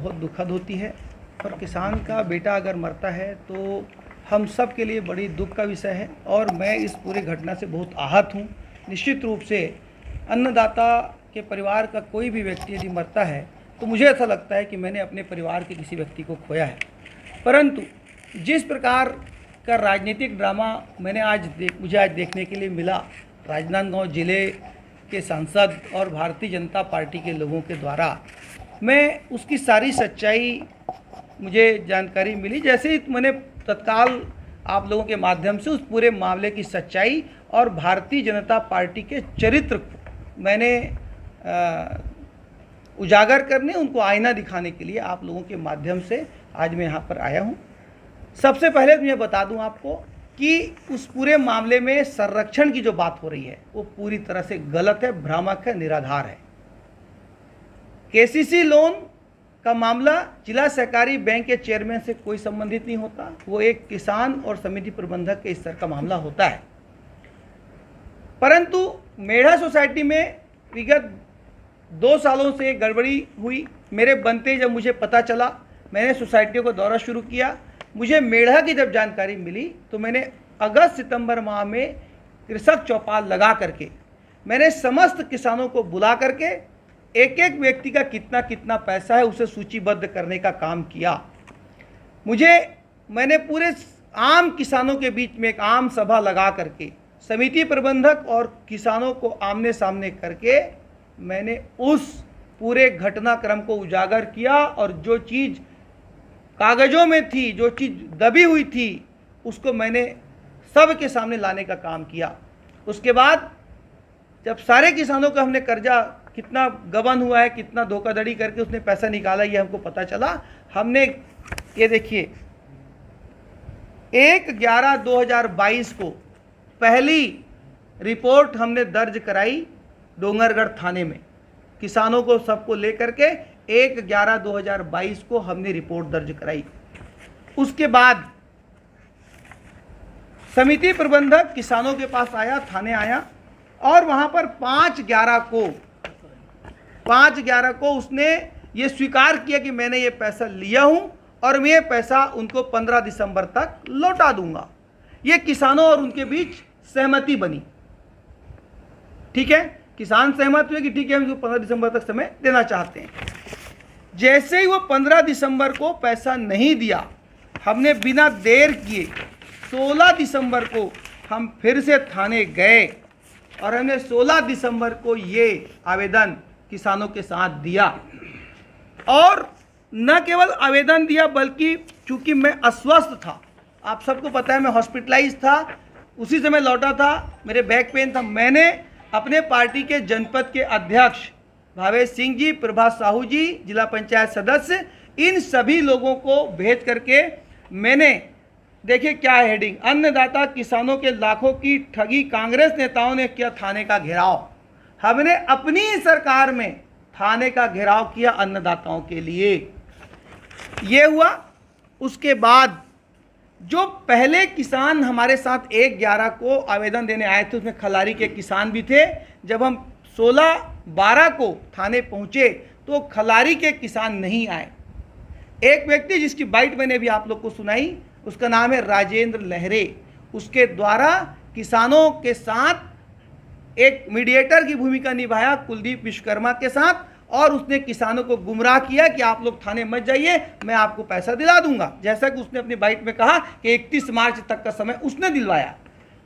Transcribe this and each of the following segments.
बहुत दुखद होती है और किसान का बेटा अगर मरता है तो हम सब के लिए बड़ी दुख का विषय है और मैं इस पूरी घटना से बहुत आहत हूँ। निश्चित रूप से अन्नदाता के परिवार का कोई भी व्यक्ति यदि मरता है तो मुझे ऐसा लगता है कि मैंने अपने परिवार के किसी व्यक्ति को खोया है। परंतु जिस प्रकार का राजनीतिक ड्रामा मुझे आज देखने के लिए मिला राजनांदगांव जिले के सांसद और भारतीय जनता पार्टी के लोगों के द्वारा, मैं उसकी सारी सच्चाई मुझे जानकारी मिली। जैसे ही मैंने तत्काल आप लोगों के माध्यम से उस पूरे मामले की सच्चाई और भारतीय जनता पार्टी के चरित्र को मैंने उजागर करने, उनको आईना दिखाने के लिए आप लोगों के माध्यम से आज मैं यहाँ पर आया हूँ। सबसे पहले मैं बता दूँ आपको कि उस पूरे मामले में संरक्षण की जो बात हो रही है वो पूरी तरह से गलत है, भ्रामक है, निराधार है। केसीसी लोन का मामला जिला सहकारी बैंक के चेयरमैन से कोई संबंधित नहीं होता, वो एक किसान और समिति प्रबंधक के स्तर का मामला होता है। परंतु मेढ़ा सोसाइटी में विगत 2 सालों से गड़बड़ी हुई। मेरे बनते जब मुझे पता चला, मैंने सोसाइटियों को दौरा शुरू किया। मुझे मेढ़ा की जब जानकारी मिली तो मैंने अगस्त सितंबर माह में कृषक चौपाल लगा करके मैंने समस्त किसानों को बुला करके एक एक व्यक्ति का कितना कितना पैसा है उसे सूचीबद्ध करने का काम किया। मैंने पूरे आम किसानों के बीच में एक आम सभा लगा करके समिति प्रबंधक और किसानों को आमने सामने करके मैंने उस पूरे घटनाक्रम को उजागर किया और जो चीज़ कागज़ों में थी, जो चीज़ दबी हुई थी, उसको मैंने सबके सामने लाने का काम किया। उसके बाद जब सारे किसानों का हमने कर्जा कितना गबन हुआ है, कितना धोखाधड़ी करके उसने पैसा निकाला, ये हमको पता चला। हमने ये देखिए 1/11/2022 को पहली रिपोर्ट हमने दर्ज कराई डोंगरगढ़ थाने में। किसानों को सबको लेकर के 1/11/2022 को हमने रिपोर्ट दर्ज कराई। उसके बाद समिति प्रबंधक किसानों के पास आया, थाने आया और वहां पर 5/11 को उसने ये स्वीकार किया कि मैंने ये पैसा लिया हूं और मैं ये पैसा उनको 15 दिसंबर तक लौटा दूंगा। ये किसानों और उनके बीच सहमति बनी। ठीक है, किसान सहमत हुए कि ठीक है हम इसको 15 दिसंबर तक समय देना चाहते हैं। जैसे ही वो 15 दिसंबर को पैसा नहीं दिया, हमने बिना देर किए 16 दिसंबर को हम फिर से थाने गए और हमने 16 दिसंबर को ये आवेदन किसानों के साथ दिया। और न केवल आवेदन दिया बल्कि चूंकि मैं अस्वस्थ था, आप सबको पता है मैं हॉस्पिटलाइज था, उसी समय लौटा था, मेरे बैक पेन था, मैंने अपने पार्टी के जनपद के अध्यक्ष भावेश सिंह जी, प्रभात साहू जी, जिला पंचायत सदस्य, इन सभी लोगों को भेज करके मैंने, देखिए क्या हेडिंग, अन्नदाता किसानों के लाखों की ठगी, कांग्रेस नेताओं ने किया थाने का घेराव। हमने अपनी सरकार में थाने का घेराव किया अन्नदाताओं के लिए। ये हुआ। उसके बाद जो पहले किसान हमारे साथ 1/11 को आवेदन देने आए थे, उसमें खलारी के किसान भी थे। जब हम 16/12 को थाने पहुंचे तो खलारी के किसान नहीं आए। एक व्यक्ति जिसकी बाइट मैंने भी आप लोग को सुनाई, उसका नाम है राजेंद्र लहरे, उसके द्वारा किसानों के साथ एक मीडिएटर की भूमिका निभाया कुलदीप विश्वकर्मा के साथ, और उसने किसानों को गुमराह किया कि आप लोग थाने मत जाइए, मैं आपको पैसा दिला दूंगा। जैसा कि उसने अपनी बाइट में कहा कि 31 मार्च तक का समय उसने दिलवाया।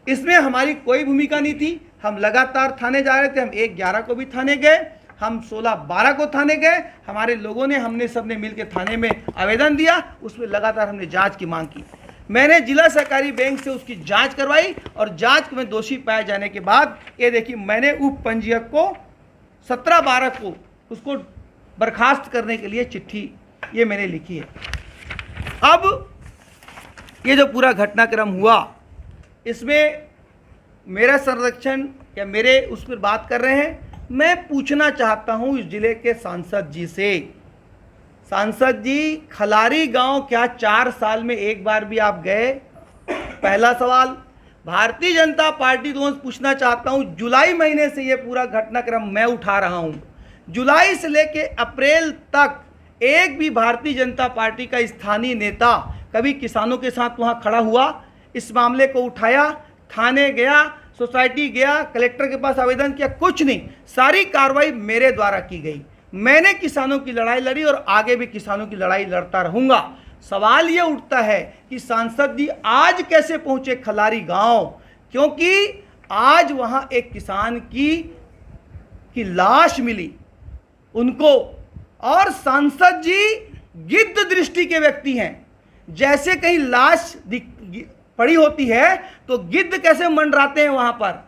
इसमें हमारी कोई भूमिका नहीं थी। हम लगातार थाने जा रहे थे। हम 1/11 को भी थाने गए, हम 16/12 को थाने गए। हमारे लोगों ने, हमने सबने मिलकर थाने में आवेदन दिया, उसमें लगातार हमने जांच की मांग की। मैंने जिला सहकारी बैंक से उसकी जांच करवाई और जांच में दोषी पाए जाने के बाद ये देखिए मैंने उप पंजीयक को 17/12 को उसको बर्खास्त करने के लिए चिट्ठी ये मैंने लिखी है। अब ये जो पूरा घटनाक्रम हुआ, इसमें मेरा संरक्षण या मेरे उस पर बात कर रहे हैं। मैं पूछना चाहता हूं इस जिले के सांसद जी से, सांसद जी, खलारी गांव क्या 4 साल में एक बार भी आप गए? पहला सवाल। भारतीय जनता पार्टी को पूछना चाहता हूं, जुलाई महीने से ये पूरा घटनाक्रम मैं उठा रहा हूं। जुलाई से लेके अप्रैल तक एक भी भारतीय जनता पार्टी का स्थानीय नेता कभी किसानों के साथ वहाँ खड़ा हुआ, इस मामले को उठाया, थाने गया, सोसाइटी गया, कलेक्टर के पास आवेदन किया? कुछ नहीं। सारी कार्रवाई मेरे द्वारा की गई। मैंने किसानों की लड़ाई लड़ी और आगे भी किसानों की लड़ाई लड़ता रहूँगा। सवाल ये उठता है कि सांसद जी आज कैसे पहुँचे खलारी गांव, क्योंकि आज वहाँ एक किसान की लाश मिली उनको, और सांसद जी गिद्ध दृष्टि के व्यक्ति हैं। जैसे कहीं लाश पड़ी होती है तो गिद्ध कैसे मंडराते हैं वहां पर।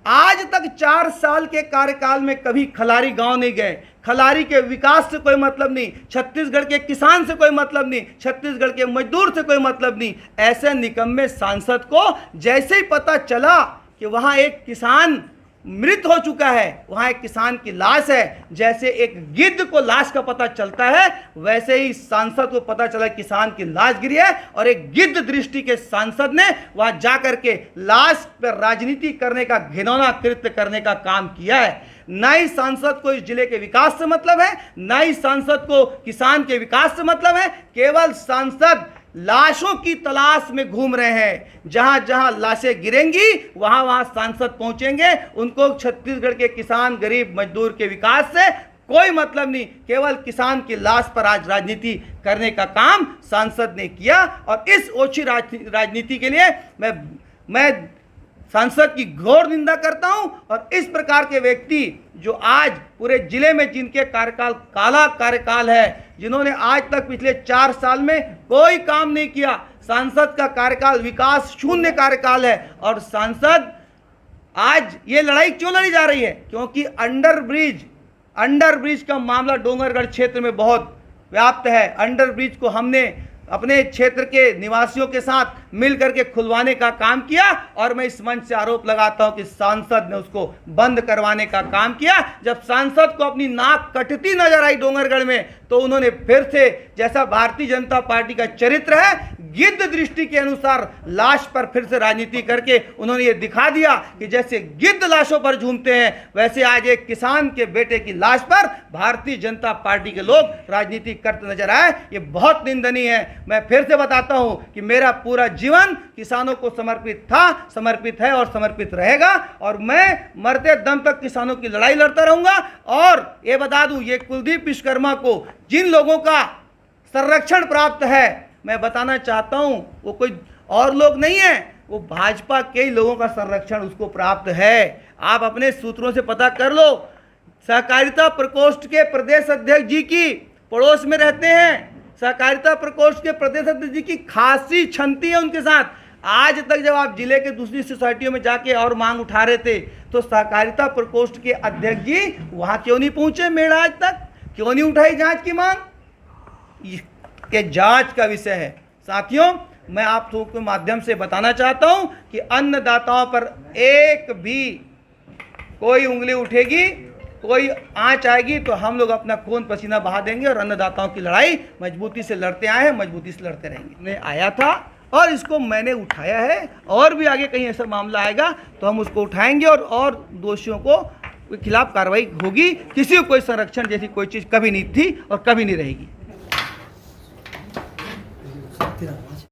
आज तक 4 साल के कार्यकाल में कभी खलारी गांव नहीं गए। खलारी के विकास से कोई मतलब नहीं, छत्तीसगढ़ के किसान से कोई मतलब नहीं, छत्तीसगढ़ के मजदूर से कोई मतलब नहीं। ऐसे निकम्मे सांसद को जैसे ही पता चला कि वहां एक किसान मृत हो चुका है, वहां एक किसान की लाश है, जैसे एक गिद्ध को लाश का पता चलता है, वैसे ही सांसद को पता चला किसान की लाश गिरी है, और एक गिद्ध दृष्टि के सांसद ने वहां जाकर के लाश पर राजनीति करने का, घिनौना कृत्य करने का काम किया है। ना ही सांसद को इस जिले के विकास से मतलब है, ना ही सांसद को किसान के विकास से मतलब है। केवल सांसद लाशों की तलाश में घूम रहे हैं। जहां जहां लाशें गिरेंगी वहां वहां सांसद पहुंचेंगे। उनको छत्तीसगढ़ के किसान, गरीब, मजदूर के विकास से कोई मतलब नहीं। केवल किसान की लाश पर आज राजनीति करने का काम सांसद ने किया, और इस ओछी राजनीति के लिए मैं सांसद की घोर निंदा करता हूं। और इस प्रकार के व्यक्ति जो आज पूरे जिले में, जिनके कार्यकाल काला कार्यकाल है, जिन्होंने आज तक पिछले 4 साल में कोई काम नहीं किया, सांसद का कार्यकाल विकास शून्य कार्यकाल है। और सांसद आज ये लड़ाई क्यों लड़ी जा रही है? क्योंकि अंडरब्रिज का मामला डोंगरगढ़ क्षेत्र में बहुत व्याप्त है। अंडरब्रिज को हमने अपने क्षेत्र के निवासियों के साथ मिल करके खुलवाने का काम किया, और मैं इस मंच से आरोप लगाता हूं कि सांसद ने उसको बंद करवाने का काम किया। जब सांसद को अपनी नाक कटती नजर आई डोंगरगढ़ में, तो उन्होंने फिर से, जैसा भारतीय जनता पार्टी का चरित्र है, गिद्ध दृष्टि के अनुसार लाश पर फिर से राजनीति करके उन्होंने ये दिखा दिया कि जैसे गिद्ध लाशों पर झूमते हैं, वैसे आज एक किसान के बेटे की लाश पर भारतीय जनता पार्टी के लोग राजनीति करते नजर आए। ये बहुत निंदनीय है। मैं फिर से बताता हूं कि मेरा पूरा जीवन किसानों को समर्पित था, समर्पित है और समर्पित रहेगा, और मैं मरते दम तक किसानों की लड़ाई लड़ता रहूंगा। और ये बता दूं, ये कुलदीप विश्वकर्मा को जिन लोगों का संरक्षण प्राप्त है, मैं बताना चाहता हूं, वो कोई और लोग नहीं है, वो भाजपा के ही लोगों का संरक्षण उसको प्राप्त है। आप अपने सूत्रों से पता कर लो। सहकारिता प्रकोष्ठ के प्रदेश अध्यक्ष जी की पड़ोस में रहते हैं। सहकारिता प्रकोष्ठ के प्रदेश अध्यक्ष जी की खासी छंती है उनके साथ। आज तक जब आप जिले के दूसरी सोसाइटियों में जाके और मांग उठा रहे थे, तो सहकारिता प्रकोष्ठ के अध्यक्ष जी वहां क्यों नहीं पहुंचे? मेड़ा आज तक क्यों नहीं उठाई जांच की मांग? के जांच का विषय है। साथियों, मैं आप लोगों के माध्यम से बताना चाहता हूं कि अन्नदाताओं पर एक भी कोई उंगली उठेगी, कोई आंच आएगी, तो हम लोग अपना खून पसीना बहा देंगे, और अन्नदाताओं की लड़ाई मजबूती से लड़ते आए हैं, मजबूती से लड़ते रहेंगे। मैं आया था और इसको मैंने उठाया है, और भी आगे कहीं ऐसा मामला आएगा तो हम उसको उठाएंगे, और दोषियों को खिलाफ कार्रवाई होगी। किसी को कोई संरक्षण जैसी कोई चीज़ कभी नहीं थी और कभी नहीं रहेगी।